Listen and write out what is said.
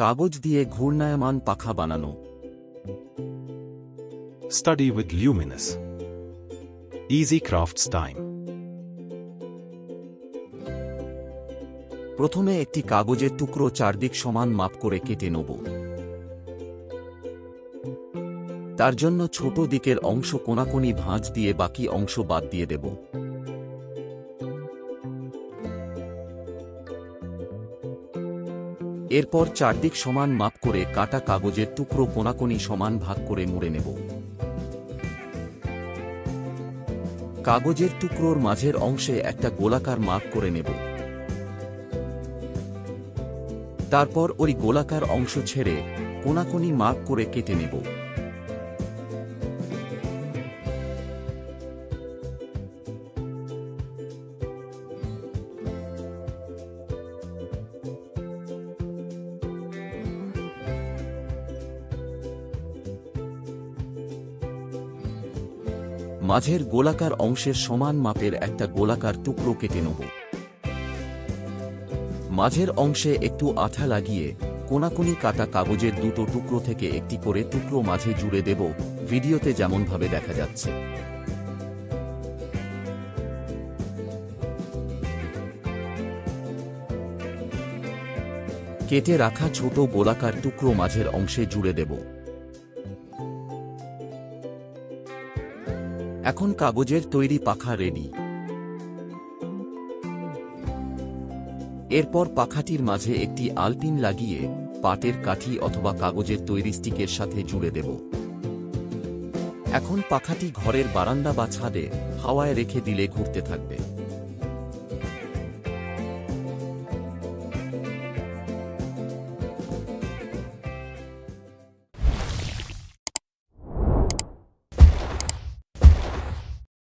কাগজ দিয়ে ঘূর্ণায়মান পাখা বানানো। Study with Luminous. Easy crafts time. প্রথমে একটি কাগজের টুকরো চারদিক সমান মাপ করে কেটে নেব। তার জন্য ছোট দিকের অংশ কোনাকুনি ভাঁজ দিয়ে বাকি অংশ বাদ দিয়ে দেব। এরপর চারদিক সমান মাপ করে কাটা কাগজের টুকরো কোনাকুনি সমান ভাগ করে মুড়ে নেব। কাগজের টুকরোর মাঝের অংশে একটা গোলাকার মাপ করে নেব। তারপর ওই গোলাকার অংশ ছেড়ে কোনাকুনি মাপ করে কেটে নেব। মাঝের গোলাকার অংশের সমান মাপের একটা গোলাকার টুকরো কেটে নেব। মাঝের অংশে একটু আঠা লাগিয়ে কোনাকুনি কাটা কাগজের দুটো টুকরো থেকে একটি করে টুকরো মাঝে জুড়ে দেব, ভিডিওতে যেমনভাবে দেখা যাচ্ছে। কেটে রাখা ছোট গোলাকার টুকরো মাঝের অংশে জুড়ে দেব। এখন কাগজের তৈরি পাখা রেডি। এরপর পাখাটির মাঝে একটি আলপিন লাগিয়ে পাটের কাঠি অথবা কাগজের তৈরি স্টিকের সাথে জুড়ে দেব। এখন পাখাটি ঘরের বারান্দা বা ছাদে হাওয়ায় রেখে দিলে ঘুরতে থাকবে।